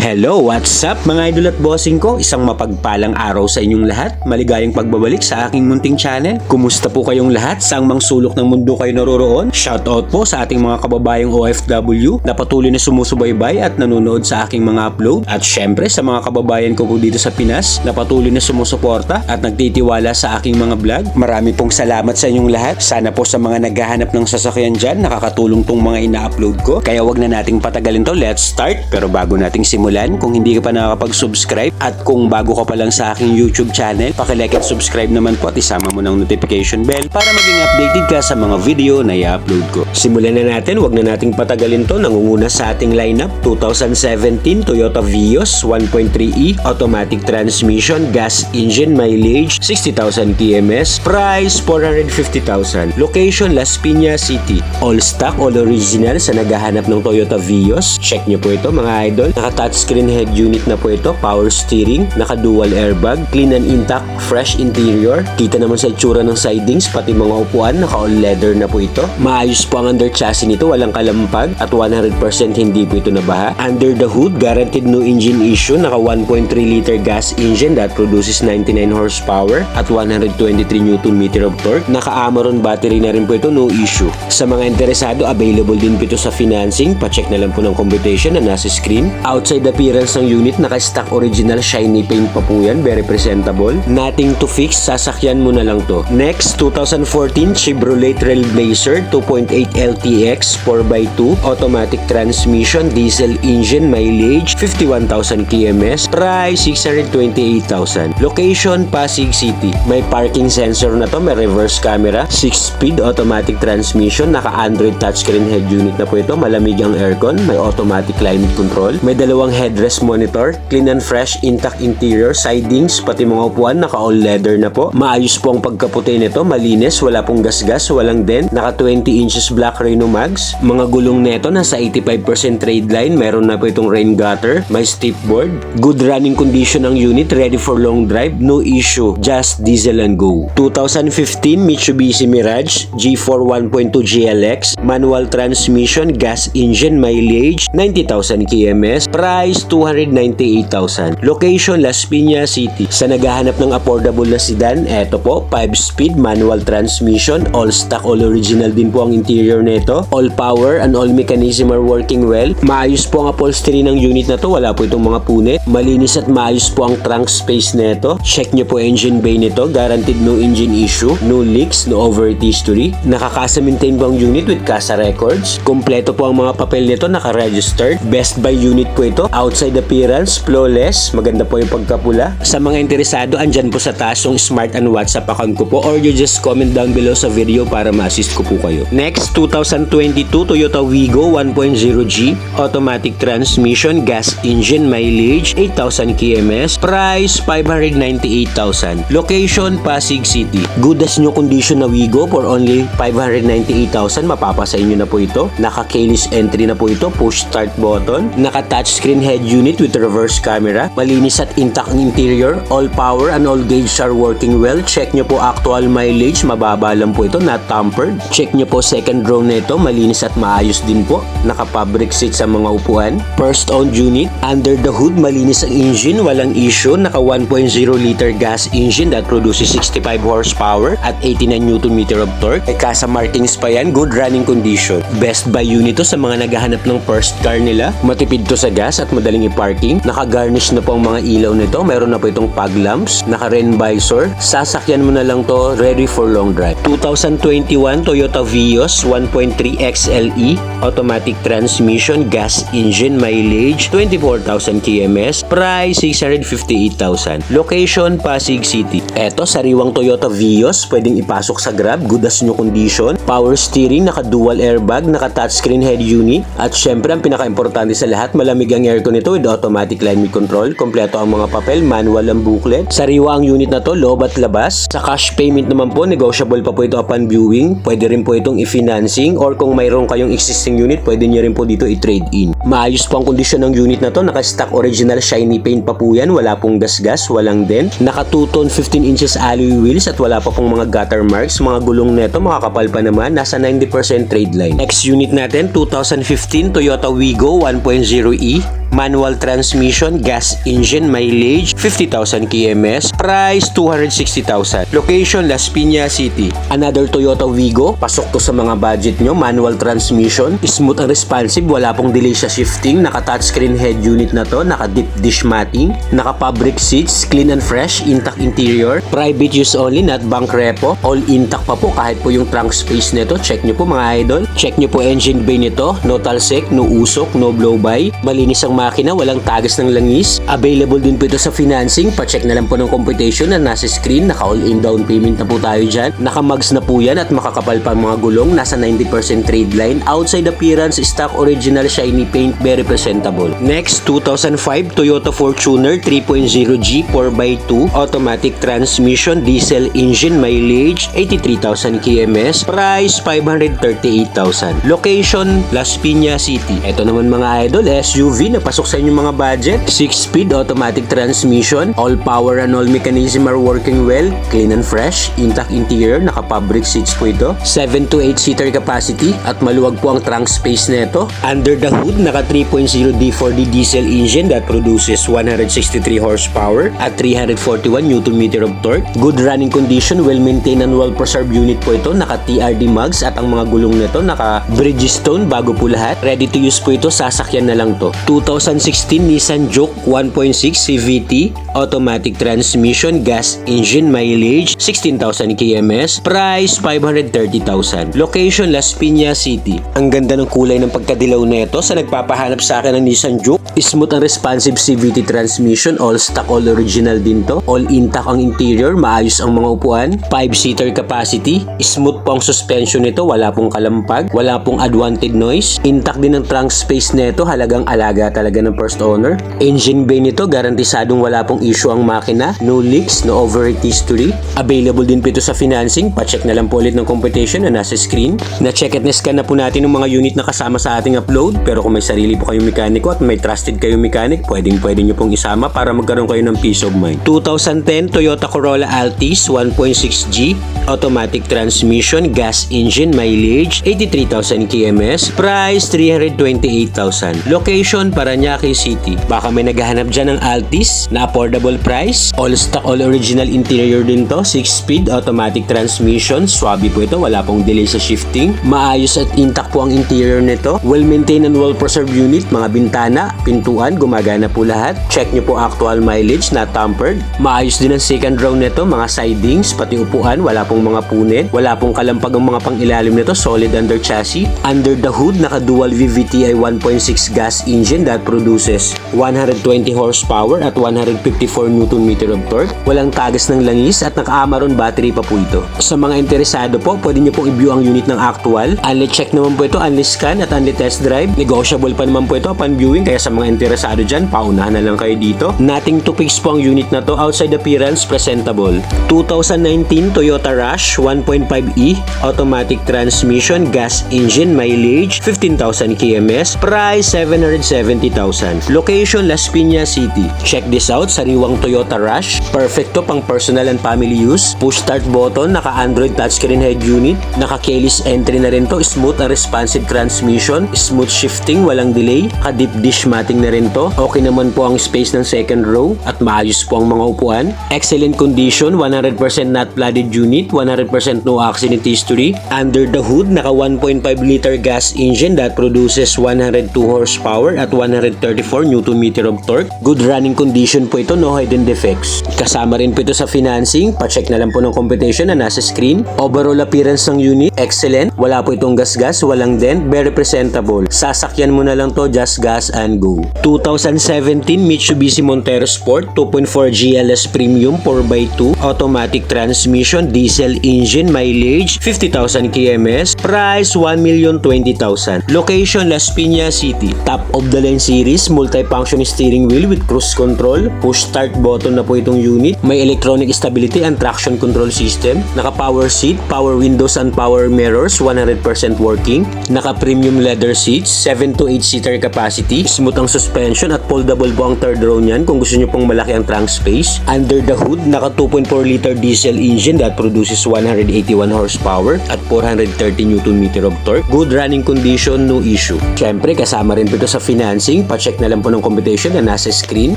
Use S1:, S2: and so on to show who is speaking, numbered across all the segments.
S1: Hello, what's up mga idol at bossing ko? Isang mapagpalang araw sa inyong lahat. Maligayang pagbabalik sa aking munting channel. Kumusta po kayong lahat? Saang mang sulok ng mundo kayo naroroon? Shoutout po sa ating mga kababayang OFW na patuloy na sumusubaybay at nanonood sa aking mga upload. At syempre sa mga kababayan ko po dito sa Pinas na patuloy na sumusuporta at nagtitiwala sa aking mga vlog. Marami pong salamat sa inyong lahat. Sana po sa mga naghahanap ng sasakyan dyan, nakakatulong tong mga ina-upload ko. Kaya wag na nating patagalin to. Let's start. Pero bago nating simulan, kung hindi ka pa nakakapag-subscribe at kung bago ka pa lang sa aking YouTube channel, paki-like at subscribe naman po at isama mo ng notification bell para maging updated ka sa mga video na i-upload ko. Simulan na natin, wag na nating patagalin to. Nangunguna sa ating lineup, 2017 Toyota Vios 1.3e automatic transmission, gas engine, mileage 60,000 kms, price 450,000, location Las Piñas City. All stock, all original sa naghahanap ng Toyota Vios. Check nyo po ito mga idol. Naka-touchscreen head unit na po ito, power steering, naka-dual airbag, clean and intact, fresh interior. Kita naman sa itsura ng sidings, pati mga upuan, naka-all leather na po ito. Maayos po ang under chassis nito, walang kalampag at 100% hindi po ito nabaha. Under the hood, guaranteed no engine issue, naka 1.3 liter gas engine that produces 99 horsepower at 123 Nm of torque. Naka-Ameron battery na rin po ito, no issue. Sa mga interesado, available din po ito sa financing. Pa-check na lang po ng computation na nasa screen. Outside appearance ng unit, naka-stock original shiny paint pa po yan, very presentable. Nothing to fix, sasakyan mo na lang to. Next, 2014 Chevrolet Trailblazer 2.8 LTX 4x2 automatic transmission, diesel engine, mileage 51,000 kms, price 628,000. Location Pasig City. May parking sensor na to, may reverse camera, 6-speed automatic transmission, naka-Android touchscreen head unit na po ito, malamig ang aircon, may automatic climate control, may dalawang headrest monitor, clean and fresh, intact interior, sidings, pati mga upuan, naka-all leather na po. Maayos po ang pagkaputi nito, malinis, wala pong gasgas, walang dent, naka 20 inches black Rhino mags. Mga gulong nito, nasa 85% trade line, meron na po itong rain gutter, may step board. Good running condition ang unit, ready for long drive, no issue, just diesel and go. 2015 Mitsubishi Mirage G4 1.2 GLX, manual transmission, gas engine, mileage 90,000 kms, price 298,000. Location Las Piñas City. Sa naghahanap ng affordable na sedan, eto po, 5-speed manual transmission, all stock, all original din po ang interior nito. All power and all mechanism are working well. Maayos po ang upholstery ng unit na to, wala po itong mga punit. Malinis at maayos po ang trunk space nito. Check nyo po engine bay nito, guaranteed no engine issue, no leaks, no overheat history. Nakakasa maintain po ang unit with CASA records. Kompleto po ang mga papel nito, naka-registered. Best buy unit po ito. Outside appearance, flawless. Maganda po yung pagkapula. Sa mga interesado, andyan po sa taas yung smart and WhatsApp account ko po, or you just comment down below sa video para ma-assist ko po kayo. Next, 2022 Toyota Wigo 1.0G automatic transmission, gas engine, mileage 8,000 kms, price 598,000. Location Pasig City. Good as new condition na Wigo for only 598,000. Mapapa sa inyo na po ito. Naka-keyless entry na po ito, push start button, naka-touchscreen head unit with reverse camera, malinis at intact ang interior, all power and all gauge are working well. Check nyo po actual mileage, mababa lang po ito, not tampered. Check nyo po second row na ito, malinis at maayos din po. Naka-fabric seat sa mga upuan. First owned unit, under the hood, malinis ang engine, walang issue. Naka 1.0 liter gas engine that produces 65 horsepower at 89 Nm of torque. May CASA markings pa yan, good running condition. Best buy unit to sa mga naghahanap ng first car nila. Matipid to sa gas at madaling i-parking. Naka-garnish na po ang mga ilaw nito. Meron na po itong fog lamps. Naka-rain visor. Sasakyan mo na lang to, ready for long drive. 2021 Toyota Vios 1.3 XLE automatic transmission, gas engine, mileage 24,000 kms, price 658,000. Location Pasig City. Eto, sariwang Toyota Vios, pwedeng ipasok sa Grab, good as new condition. Power steering, naka-dual airbag, naka-touchscreen head unit, at syempre ang pinaka-importante sa lahat, malamig ang aircon nito with automatic climate control. Kompleto ang mga papel, manual ang booklet. Sariwa ang unit na to, loob at labas. Sa cash payment naman po, negotiable pa po ito upon viewing. Pwede rin po itong i-financing, or kung mayroon kayong existing unit, pwede nyo rin po dito i-trade in. Maayos po ang kondisyon ng unit na to, naka-stock original shiny paint pa po yan, wala pong gasgas, walang dent. Naka 2-tone 15 inches alloy wheels at wala pa pong mga gutter marks. Mga gulong neto makakapal pa naman, nasa 90% trade line. Next unit natin, 2015 Toyota Wigo 1.0e manual transmission, gas engine, mileage 50,000 kms, price 260,000. Location Las Piñas City. Another Toyota Wigo, pasok to sa mga budget nyo, manual transmission, smooth and responsive, wala pong delay sa shifting, naka touchscreen head unit na to, naka deep dish matting, naka fabric seats, clean and fresh, intact interior, private use only, not bank repo, all intact pa po kahit po yung trunk space nito. Check nyo po mga idol, check nyo po engine bay nito, no talsek, no usok, no blow by, malinis ang makina, walang tagas ng langis. Available din po ito sa financing, pa-check na lang po ng computation na nasa screen, naka all in down payment na po tayo dyan, naka mugs na po yan at makakapal pa ang mga gulong, nasa 90% trade line, outside appearance, stock original shiny paint, very presentable. Next, 2005 Toyota Fortuner 3.0G 4x2, automatic transmission, diesel engine, mileage 83,000 kms, price 538,000. Location Las Piñas City. Ito naman mga idol, SUV na pasok sa inyong mga budget, 6-speed automatic transmission, all power and all mechanism are working well, clean and fresh, intact interior, naka fabric seats po ito, 7 to 8 seater capacity at maluwag po ang trunk space nito. Under the hood, naka 3.0 D4D diesel engine that produces 163 horsepower at 341 Nm of torque. Good running condition, well maintained and well preserved unit po ito, naka TRD mugs at ang mga gulong nito naka Bridgestone, bago po lahat. Ready to use po ito, sasakyan na lang to. 2016 Nissan Juke 1.6 CVT, automatic transmission, gas engine, mileage 16,000 kms, price 530,000. Location Las Piñas City. Ang ganda ng kulay ng pagkadilaw nito sa nagpapahanap sa akin ng Nissan Juke. Smooth and responsive CVT transmission, all stock, all original din to. All intact ang interior, maayos ang mga upuan, 5-seater capacity, smooth po ang suspension nito, wala pong kalampag, wala pong unwanted noise, intact din ang trunk space nito, halagang alaga talaga ng first owner. Engine bay nito, garantisadong wala pong issue ang makina, no leaks, no overheat history. Available din po ito sa financing, pa-check na lang po ulit ng computation na nasa screen. Na-check at na-scan na po natin ng mga unit na kasama sa ating upload, pero kung may sarili po kayong mekaniko at may trusted kayong mechanic, pwede nyo pong isama para magkaroon kayo ng peace of mind. 2010 Toyota Corolla Altis 1.6G, automatic transmission, gas engine, mileage 83,000 kms, price 328,000. Location Parañaque City. Baka may naghahanap dyan ng Altis na affordable price, all stock, all original interior din to, 6-speed automatic transmission, swabe po ito, wala pong delay sa shifting, maayos at intact po ang interior nito, well maintained and well preserved unit, mga bintana, pintuan, gumagana po lahat. Check nyo po actual mileage, not tampered. Maayos din ang second row nito, mga sidings, pati upuan, wala pong mga punit, wala pong kalampag ang mga pangilalim nito, solid under chassis. Under the hood, naka dual VVTi 1.6 gas engine that produces 120 horsepower at 154 Nm of torque. Walang tagas ng langis at naka-Amaron battery pa po ito. Sa mga interesado po, pwede nyo pong i-view ang unit ng actual. Unli check naman po ito, unli scan at unli test drive. Negotiable pa naman po ito upon viewing, kaya sa mga interesado dyan, paunahan na lang kayo dito. Nothing to fix po ang unit na to, outside appearance, presentable. 2019 Toyota Rush 1.5e, automatic transmission, gas engine, mileage 15,000 kms, price 770,000. Location Las Piñas City. Check this out, sariwang Toyota Rush, perfect to pang personal and family use. Push start button, naka Android touchscreen head unit, naka keyless entry na rin to, smooth and responsive transmission, smooth shifting, walang delay, ka deep dish matting na rin to. Okay naman po ang space ng second row at maayos po ang mga upuan. Excellent condition, 100% not flooded unit, 100% no accident history. Under the hood, naka 1.5 liter gas engine that produces 102 horsepower at 134 Nm of torque. Good running condition po ito, no hidden defects. Kasama rin po ito sa financing, pa-check na lang po ng computation na nasa screen. Overall appearance ng unit, excellent. Wala po itong gas-gas, walang dent, very presentable. Sasakyan mo na lang to, just gas and go. 2017 Mitsubishi Montero Sport 2.4 GLS Premium 4x2, automatic transmission, diesel engine, mileage 50,000 kms, price 1,020,000. Location Las Piñas City. Top of the line series, multi-function steering wheel with cruise control, push start button na po itong unit, may electronic stability and traction control system, naka power seat, power windows and power mirrors, 100% working, naka premium leather seats, 7 to 8 seater capacity, smooth ang suspension at foldable po ang third row niyan kung gusto nyo pong malaki ang trunk space. Under the hood, naka 2.4 liter diesel engine that produces 181 horsepower at 430 Nm of torque. Good running condition, no issue. Syempre, kasama rin po ito sa financing. financing, pacheck na lang po ng competition na nasa screen.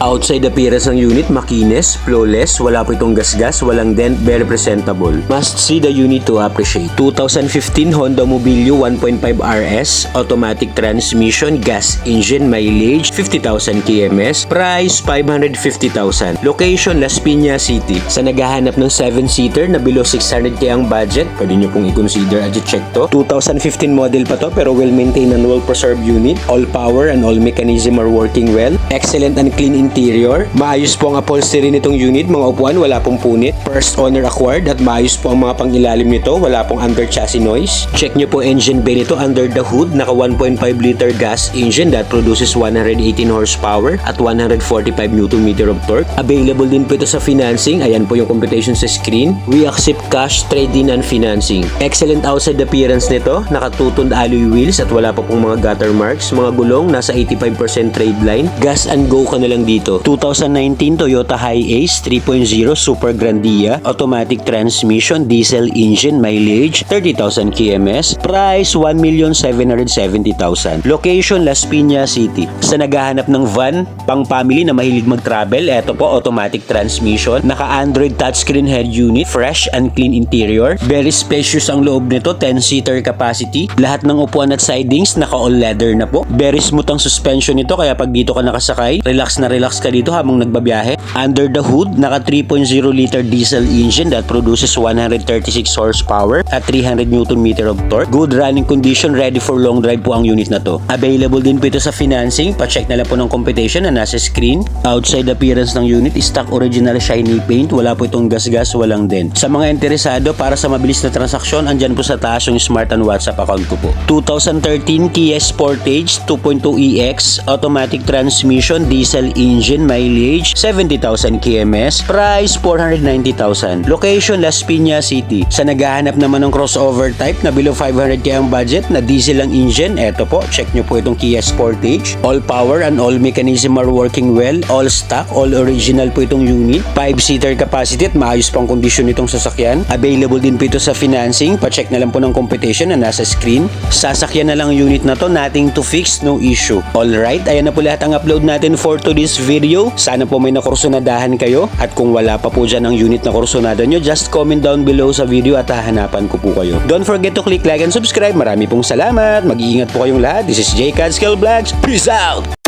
S1: Outside appearance ng unit, makinis, flawless, wala po itong gasgas, walang dent, very presentable. Must see the unit to appreciate. 2015 Honda Mobilio 1.5 RS, automatic transmission, gas engine, mileage 50,000 kms, price 550,000. Location Las Piñas City. Sa naghahanap ng 7-seater na below 600k ang budget, pwede nyo pong i-consider at check to. 2015 model pa to pero well-maintained and well-preserved unit. All power and all mechanism are working well. Excellent and clean interior. Maayos po ang upholstery nitong unit. Mga upuan, wala pong punit. First owner acquired at maayos po ang mga pangilalim nito. Wala pong under chassis noise. Check nyo po engine bay nito under the hood. Naka 1.5 liter gas engine that produces 118 horsepower at 145 Nm of torque. Available din po ito sa financing. Ayan po yung computation sa screen. We accept cash, trade-in and financing. Excellent outside appearance nito. Naka-two-toned alloy wheels at wala pa pong mga gutter marks. Mga gulong, nasa 85% trade line. Gas and go ka na lang dito. 2019 Toyota Hiace 3.0 Super Grandia. Automatic transmission, diesel engine, mileage 30,000 kms. Price 1,770,000. Location Las Piñas City. Sa naghahanap ng van, pang family na mahilig mag-travel, eto po, automatic transmission. Naka-Android touchscreen head unit, fresh and clean interior. Very spacious ang loob nito, 10-seater capacity. Lahat ng upuan at sidings, naka-all leather na po. Very smooth ang suspension nito, kaya pag dito ka nakasakay, relax na relax ka dito habang nagbabiyahe. Under the hood, naka 3.0 liter diesel engine that produces 136 horsepower at 300 Nm of torque. Good running condition, ready for long drive po ang unit na to. Available din po ito sa financing. Pa-check na lang po ng competition na nasa screen. Outside appearance ng unit, stock original shiny paint. Wala po itong gasgas, walang dent. Sa mga interesado para sa mabilis na transaksyon, andyan po sa taas yung Smart and WhatsApp account ko po. 2013 Kia Sportage 2.2EX, automatic transmission, diesel engine, mileage 70,000 kms, price 490,000. Location Las Piñas City. Sa naghahanap naman ng crossover type na below 500k ang budget na diesel ang engine, eto po, check nyo po itong Kia Sportage. All power and all mechanism are working well. All stock, all original po itong unit. 5-seater capacity at maayos pang kondisyon itong sasakyan. Available din po ito sa financing. Pa-check na lang po ng competition na nasa screen. Sasakyan na lang ang unit na to, nothing to fix, no issue. Alright, ayan na po lahat ang upload natin for today's video. Sana po may nakursunadahan kayo. At kung wala pa po dyan ang unit na kursunada nyo, just comment down below sa video at hahanapan ko po kayo. Don't forget to click like and subscribe. Marami pong salamat. Mag-iingat po kayong lahat. This is J. Cadscale Vlogs. Peace out!